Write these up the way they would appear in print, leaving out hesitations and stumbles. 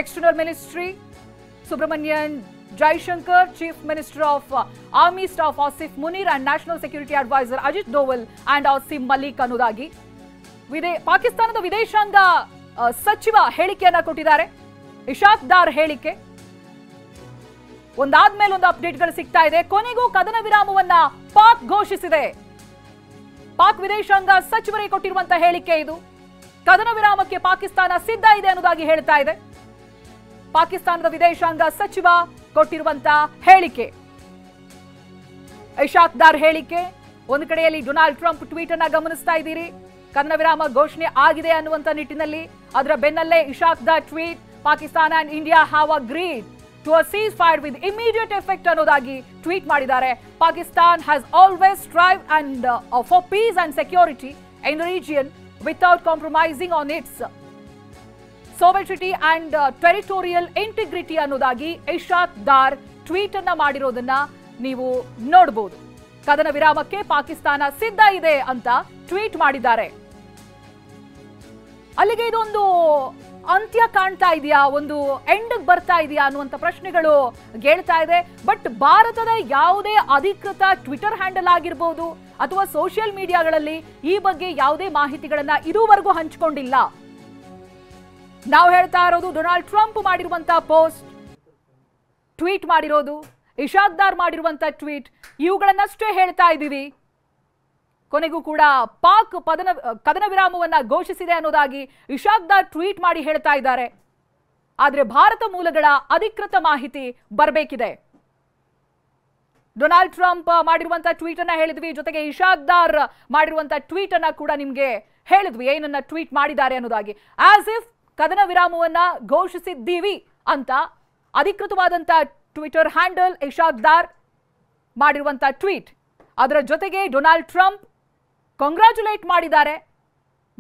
External Ministry, Subramanian Jaishankar, Chief Minister of Army Staff Asif Munir and National Security Advisor Ajit Doval and Asim Malik ಅನ್ನೋದಾಗಿ ಪಾಕಿಸ್ತಾನದ ವಿದೇಶಾಂಗ ಸಚಿವ ಹೇಳಿಕೆಯನ್ನ ಕೊಟ್ಟಿದ್ದಾರೆ. ಇಶಾಕ್ ದಾರ್ ಹೇಳಿಕೆ ಒಂದಾದ್ಮೇಲೆ ಒಂದು ಅಪ್ಡೇಟ್ಗಳು ಸಿಗ್ತಾ ಇದೆ. ಕೊನೆಗೂ ಕದನ ವಿರಾಮವನ್ನ ಪಾಕ್ ಘೋಷಿಸಿದೆ. ಪಾಕ್ ವಿದೇಶಾಂಗ ಸಚಿವರೇ ಕೊಟ್ಟಿರುವಂತಹ ಹೇಳಿಕೆ ಇದು. ಕದನ ವಿರಾಮಕ್ಕೆ ಪಾಕಿಸ್ತಾನ ಸಿದ್ಧ ಇದೆ ಅನ್ನೋದಾಗಿ ಹೇಳ್ತಾ ಇದೆ. ಪಾಕಿಸ್ತಾನದ ವಿದೇಶಾಂಗ ಸಚಿವ ಕೊಟ್ಟಿರುವಂತಹ ಹೇಳಿಕೆ. ಇಶಾಕ್ ದಾರ್ ಹೇಳಿಕೆ. ಒಂದು ಕಡೆಯಲ್ಲಿ ಡೊನಾಲ್ಡ್ ಟ್ರಂಪ್ ಟ್ವೀಟ್ ಅನ್ನ ಗಮನಿಸ್ತಾ ಇದ್ದೀರಿ. ಕದನ ವಿರಾಮ ಘೋಷಣೆ ಆಗಿದೆ ಅನ್ನುವಂತ ನಿಟ್ಟಿನಲ್ಲಿ ಅದರ ಬೆನ್ನಲ್ಲೇ Ishaq Dar tweet, Pakistan and India have agreed to a ceasefire with immediate effect ಅನ್ನೋದಾಗಿ ಟ್ವೀಟ್ ಮಾಡಿದ್ದಾರೆ. Pakistan has always strived and for peace and security in the region without compromising on its sovereignty and territorial integrity ಅನ್ನೋದಾಗಿ Ishaq Dar tweet ಅನ್ನ ಮಾಡಿರೋದನ್ನ ನೀವು ನೋಡಬಹುದು. ಕದನ ವಿರಾಮಕ್ಕೆ ಪಾಕಿಸ್ತಾನ ಸಿದ್ಧ ಇದೆ ಅಂತ ಟ್ವೀಟ್ ಮಾಡಿದ್ದಾರೆ. ಅಲ್ಲಿಗೆ ಇದೊಂದು ಅಂತ್ಯ ಕಾಣ್ತಾ ಇದೆಯಾ, ಒಂದು ಎಂಡ್ ಬರ್ತಾ ಇದೆಯಾ ಅನ್ನುವಂಥ ಪ್ರಶ್ನೆಗಳು ಕೇಳ್ತಾ ಇದೆ. ಬಟ್ ಭಾರತದ ಯಾವುದೇ ಅಧಿಕೃತ ಟ್ವಿಟರ್ ಹ್ಯಾಂಡಲ್ ಆಗಿರಬಹುದು ಅಥವಾ ಸೋಷಿಯಲ್ ಮೀಡಿಯಾಗಳಲ್ಲಿ ಈ ಬಗ್ಗೆ ಯಾವುದೇ ಮಾಹಿತಿಗಳನ್ನ ಇದುವರೆಗೂ ಹಂಚಿಕೊಂಡಿಲ್ಲ. ನಾವು ಹೇಳ್ತಾ ಇರೋದು ಡೊನಾಲ್ಡ್ ಟ್ರಂಪ್ ಮಾಡಿರುವಂತಹ ಪೋಸ್ಟ್, ಟ್ವೀಟ್ ಮಾಡಿರೋದು, ಇಶಾಕ್ ದಾರ್ ಮಾಡಿರುವಂತಹ ಟ್ವೀಟ್, ಇವುಗಳನ್ನಷ್ಟೇ ಹೇಳ್ತಾ ಇದ್ದೀವಿ. ಕೊನೆಗೂ ಕೂಡ ಪಾಕ್ ಕದನ ವಿರಾಮವನ್ನ ಘೋಷಿಸಿದೆ ಅನ್ನೋದಾಗಿ ಇಶಾಕ್ ದಾರ್ ಟ್ವೀಟ್ ಮಾಡಿ ಹೇಳ್ತಾ ಇದ್ದಾರೆ. ಆದ್ರೆ ಭಾರತ ಮೂಲಗಳ ಅಧಿಕೃತ ಮಾಹಿತಿ ಬರಬೇಕಿದೆ. ಡೊನಾಲ್ಡ್ ಟ್ರಂಪ್ ಮಾಡಿರುವಂತಹ ಟ್ವೀಟ್ ಅನ್ನ ಹೇಳಿದ್ವಿ, ಜೊತೆಗೆ ಇಶಾಕ್ ದಾರ್ ಮಾಡಿರುವಂತಹ ಟ್ವೀಟ್ ಅನ್ನ ಕೂಡ ನಿಮ್ಗೆ ಹೇಳಿದ್ವಿ, ಏನನ್ನ ಟ್ವೀಟ್ ಮಾಡಿದ್ದಾರೆ ಅನ್ನೋದಾಗಿ. ಆಸ್ ಇಫ್ ಕದನ ವಿರಾಮವನ್ನ ಘೋಷಿಸಿದ್ದೀವಿ ಅಂತ ಅಧಿಕೃತವಾದಂತಹ ಟ್ವಿಟರ್ ಹ್ಯಾಂಡಲ್ ಇಶಾಕ್ ದಾರ್ ಮಾಡಿರುವಂತಹ ಟ್ವೀಟ್. ಅದರ ಜೊತೆಗೆ ಡೊನಾಲ್ಡ್ ಟ್ರಂಪ್ ಕಂಗ್ರಾಚುಲೇಟ್ ಮಾಡಿದ್ದಾರೆ.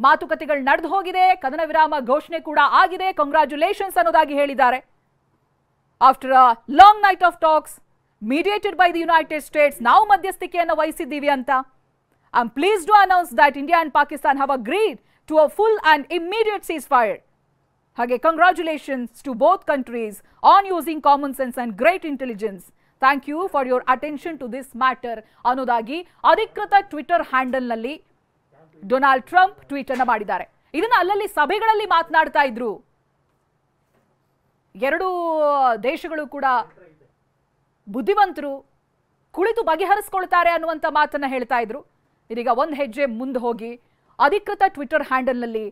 ಮಾತುಕತೆಗಳು ನಡೆದು ಹೋಗಿದೆ, ಕದನ ವಿರಾಮ ಘೋಷಣೆ ಕೂಡ ಆಗಿದೆ, ಕಂಗ್ರಾಚುಲೇಷನ್ಸ್ ಅನ್ನೋದಾಗಿ ಹೇಳಿದ್ದಾರೆ. After a long night of talks mediated by the United States, ನಾವು ಮಧ್ಯಸ್ಥಿಕೆಯನ್ನು ವಹಿಸಿದ್ದೀವಿ ಅಂತ. I am pleased to announce that India and Pakistan have agreed to a full and immediate ceasefire. ಹಾಗೆ congratulations to both countries on using common sense and great intelligence. Thank you for your attention to this matter ಅನ್ನೋದಾಗಿ ಅಧಿಕೃತ Twitter ಹ್ಯಾಂಡಲ್ನಲ್ಲಿ Donald Trump tweet ಅನ್ನ ಮಾಡಿದ್ದಾರೆ. ಇದನ್ನ ಅಲ್ಲಲ್ಲಿ ಸಭೆಗಳಲ್ಲಿ ಮಾತನಾಡ್ತಾ ಇದ್ರು. ಎರಡೂ ದೇಶಗಳು ಕೂಡ ಬುದ್ಧಿವಂತರು, ಕುಳಿತು ಬಗೆಹರಿಸ್ಕೊಳ್ತಾರೆ ಅನ್ನುವಂಥ ಮಾತನ್ನ ಹೇಳ್ತಾ ಇದ್ರು. ಇದೀಗ ಒಂದು ಹೆಜ್ಜೆ ಮುಂದೆ ಹೋಗಿ ಅಧಿಕೃತ ಟ್ವಿಟರ್ ಹ್ಯಾಂಡಲ್ನಲ್ಲಿ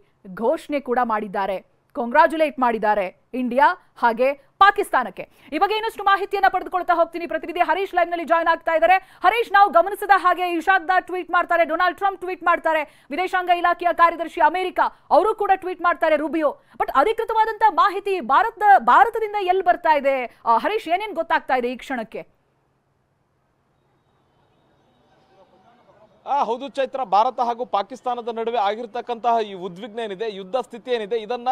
ಘೋಷಣೆ ಕೂಡ ಮಾಡಿದ್ದಾರೆ, ಕಂಗ್ರಾಚುಲೇಟ್ ಮಾಡಿದ್ದಾರೆ ಇಂಡಿಯಾ ಹಾಗೆ ಪಾಕಿಸ್ತಾನಕ್ಕೆ. ಈ ಬಗ್ಗೆ ಇನ್ನಷ್ಟು ಮಾಹಿತಿಯನ್ನ ಪಡೆದುಕೊಳ್ತಾ ಹೋಗ್ತೀನಿ. ಪ್ರತಿನಿಧಿ ಹರೀಶ್ ಲೈವ್ ನಲ್ಲಿ ಜಾಯ್ನ್ ಆಗ್ತಾ ಇದ್ದಾರೆ. ಹರೀಶ್, ನಾವು ಗಮನಿಸಿದ ಹಾಗೆ ಇಶಾಕ್ ದಾರ್ ಟ್ವೀಟ್ ಮಾಡ್ತಾರೆ, ಡೊನಾಲ್ಡ್ ಟ್ರಂಪ್ ಟ್ವೀಟ್ ಮಾಡ್ತಾರೆ, ವಿದೇಶಾಂಗ ಇಲಾಖೆಯ ಕಾರ್ಯದರ್ಶಿ ಅಮೆರಿಕ ಅವರು ಕೂಡ ಟ್ವೀಟ್ ಮಾಡ್ತಾರೆ, ರೂಬಿಯೋ. ಬಟ್ ಅಧಿಕೃತವಾದಂತಹ ಮಾಹಿತಿ ಭಾರತದಿಂದ ಎಲ್ಲಿ ಬರ್ತಾ ಇದೆ? ಹರೀಶ್, ಏನೇನು ಗೊತ್ತಾಗ್ತಾ ಇದೆ ಈ ಕ್ಷಣಕ್ಕೆ? ಹೌದು ಚೈತ್ರ, ಭಾರತ ಹಾಗೂ ಪಾಕಿಸ್ತಾನದ ನಡುವೆ ಆಗಿರ್ತಕ್ಕಂತಹ ಈ ಉದ್ವಿಗ್ನ ಏನಿದೆ, ಯುದ್ಧ ಸ್ಥಿತಿ ಏನಿದೆ, ಇದನ್ನ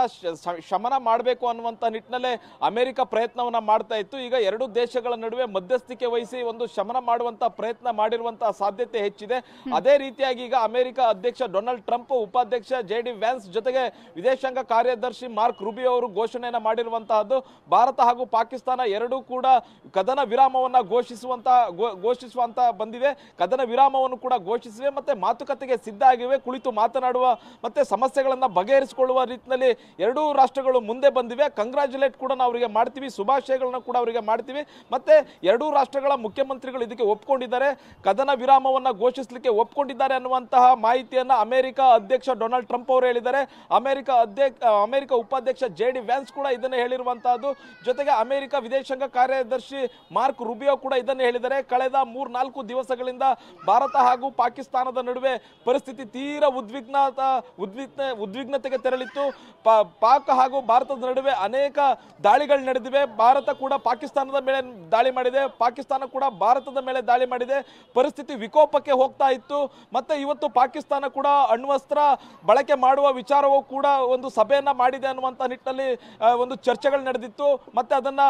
ಶಮನ ಮಾಡಬೇಕು ಅನ್ನುವಂಥ ನಿಟ್ಟಿನಲ್ಲೇ ಅಮೆರಿಕ ಪ್ರಯತ್ನವನ್ನ ಮಾಡ್ತಾ ಇತ್ತು. ಈಗ ಎರಡು ದೇಶಗಳ ನಡುವೆ ಮಧ್ಯಸ್ಥಿಕೆ ವಹಿಸಿ ಒಂದು ಶಮನ ಮಾಡುವಂತ ಪ್ರಯತ್ನ ಮಾಡಿರುವಂತಹ ಸಾಧ್ಯತೆ ಹೆಚ್ಚಿದೆ. ಅದೇ ರೀತಿಯಾಗಿ ಈಗ ಅಮೆರಿಕ ಅಧ್ಯಕ್ಷ ಡೊನಾಲ್ಡ್ ಟ್ರಂಪ್, ಉಪಾಧ್ಯಕ್ಷ JD ವ್ಯಾನ್ಸ್ ಜೊತೆಗೆ ವಿದೇಶಾಂಗ ಕಾರ್ಯದರ್ಶಿ ಮಾರ್ಕ್ ರೂಬಿಯೋ ಅವರು ಘೋಷಣೆಯನ್ನ ಮಾಡಿರುವಂತಹದ್ದು. ಭಾರತ ಹಾಗೂ ಪಾಕಿಸ್ತಾನ ಎರಡೂ ಕೂಡ ಕದನ ವಿರಾಮವನ್ನ ಘೋಷಿಸುವಂತ ಬಂದಿವೆ. ಕದನ ವಿರಾಮವನ್ನು ಕೂಡ ಮತ್ತೆ ಮಾತುಕತೆಗೆ ಸಿದ್ಧ ಆಗಿವೆ. ಕುಳಿತು ಮಾತನಾಡುವ ಮತ್ತೆ ಸಮಸ್ಯೆಗಳನ್ನ ಬಗೆಹರಿಸಿಕೊಳ್ಳುವ ರೀತಿಯಲ್ಲಿ ಎರಡೂ ರಾಷ್ಟ್ರಗಳು ಮುಂದೆ ಬಂದಿವೆ. ಕಂಗ್ರಾಚುಲೇಟ್ ಕೂಡ ನಾವು ಅವರಿಗೆ ಮಾಡ್ತೀವಿ, ಶುಭಾಶಯಗಳನ್ನ ಕೂಡ ಅವರಿಗೆ ಮಾಡ್ತೀವಿ. ಮತ್ತೆ ಎರಡೂ ರಾಷ್ಟ್ರಗಳ ಮುಖ್ಯಮಂತ್ರಿಗಳು ಇದಕ್ಕೆ ಒಪ್ಪಿಕೊಂಡಿದ್ದಾರೆ, ಕದನ ವಿರಾಮವನ್ನ ಘೋಷಿಸಲಿಕ್ಕೆ ಒಪ್ಪಿಕೊಂಡಿದ್ದಾರೆ ಅನ್ನುವಂತಹ ಮಾಹಿತಿಯನ್ನ ಅಮೆರಿಕ ಅಧ್ಯಕ್ಷ ಡೊನಾಲ್ಡ್ ಟ್ರಂಪ್ ಅವರು ಹೇಳಿದ್ದಾರೆ. ಅಮೆರಿಕ ಉಪಾಧ್ಯಕ್ಷ JD ವ್ಯಾನ್ಸ್ ಕೂಡ ಇದನ್ನೇ ಹೇಳಿರುವಂತಹದ್ದು. ಜೊತೆಗೆ ಅಮೆರಿಕ ವಿದೇಶಾಂಗ ಕಾರ್ಯದರ್ಶಿ ಮಾರ್ಕ್ ರೂಬಿಯೋ ಕೂಡ ಇದನ್ನೇ ಹೇಳಿದ್ದಾರೆ. ಕಳೆದ 3-4 ದಿವಸಗಳಿಂದ ಭಾರತ ಹಾಗೂ ಪಾಕಿಸ್ತಾನದ ನಡುವೆ ಪರಿಸ್ಥಿತಿ ತೀರಾ ಉದ್ವಿಗ್ನತೆಗೆ ತೆರಳಿತ್ತು. ಪಾಕ್ ಹಾಗೂ ಭಾರತದ ನಡುವೆ ಅನೇಕ ದಾಳಿಗಳು ನಡೆದಿವೆ. ಭಾರತ ಕೂಡ ಪಾಕಿಸ್ತಾನದ ಮೇಲೆ ದಾಳಿ ಮಾಡಿದೆ, ಪಾಕಿಸ್ತಾನ ಕೂಡ ಭಾರತದ ಮೇಲೆ ದಾಳಿ ಮಾಡಿದೆ. ಪರಿಸ್ಥಿತಿ ವಿಕೋಪಕ್ಕೆ ಹೋಗ್ತಾ ಇತ್ತು. ಮತ್ತೆ ಇವತ್ತು ಪಾಕಿಸ್ತಾನ ಕೂಡ ಅಣ್ವಸ್ತ್ರ ಬಳಕೆ ಮಾಡುವ ವಿಚಾರವೂ ಕೂಡ ಒಂದು ಸಭೆಯನ್ನ ಮಾಡಿದೆ ಅನ್ನುವಂತ ನಿಟ್ಟಿನಲ್ಲಿ ಒಂದು ಚರ್ಚೆಗಳು ನಡೆದಿತ್ತು. ಮತ್ತೆ ಅದನ್ನ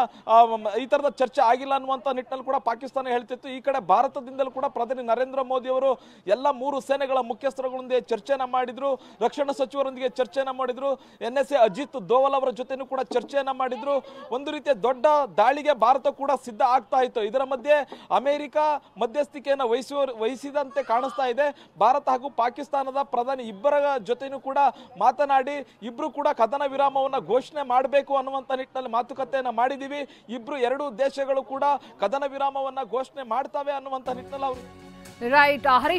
ಈ ತರದ ಚರ್ಚೆ ಆಗಿಲ್ಲ ಅನ್ನುವಂತ ನಿಟ್ಟಿನಲ್ಲಿ ಕೂಡ ಪಾಕಿಸ್ತಾನ ಹೇಳ್ತಿತ್ತು. ಈ ಕಡೆ ಭಾರತದಿಂದಲೂ ಕೂಡ ಪ್ರಧಾನಿ ನರೇಂದ್ರ ಮೋದಿ ಅವರು ಎಲ್ಲ ಮೂರು ಸೇನೆಗಳ ಮುಖ್ಯಸ್ಥರುಗಳೊಂದಿಗೆ ಚರ್ಚೆನ ಮಾಡಿದ್ರು, ರಕ್ಷಣಾ ಸಚಿವರೊಂದಿಗೆ ಚರ್ಚೆನ ಮಾಡಿದ್ರು, NSA ಅಜಿತ್ ದೋವಲ್ ಅವರ ಜೊತೆನೂ ಕೂಡ ಚರ್ಚೆಯನ್ನ ಮಾಡಿದ್ರು. ಒಂದು ರೀತಿಯ ದೊಡ್ಡ ದಾಳಿಗೆ ಭಾರತ ಕೂಡ ಸಿದ್ಧ ಆಗ್ತಾ ಇತ್ತು. ಇದರ ಮಧ್ಯೆ ಅಮೆರಿಕ ಮಧ್ಯಸ್ಥಿಕೆಯನ್ನು ವಹಿಸಿದಂತೆ ಕಾಣಿಸ್ತಾ ಇದೆ. ಭಾರತ ಹಾಗೂ ಪಾಕಿಸ್ತಾನದ ಪ್ರಧಾನಿ ಇಬ್ಬರ ಜೊತೆನೂ ಕೂಡ ಮಾತನಾಡಿ ಇಬ್ರು ಕೂಡ ಕದನ ವಿರಾಮವನ್ನ ಘೋಷಣೆ ಮಾಡಬೇಕು ಅನ್ನುವಂತ ನಿಟ್ಟಿನಲ್ಲಿ ಮಾತುಕತೆಯನ್ನ ಮಾಡಿದೀವಿ. ಎರಡೂ ದೇಶಗಳು ಕೂಡ ಕದನ ವಿರಾಮವನ್ನ ಘೋಷಣೆ ಮಾಡ್ತವೆ ಅನ್ನುವಂತ ನಿಟ್ಟಿನಲ್ಲಿ ಅವರು ರೈಟ್. ಹರೀಶ್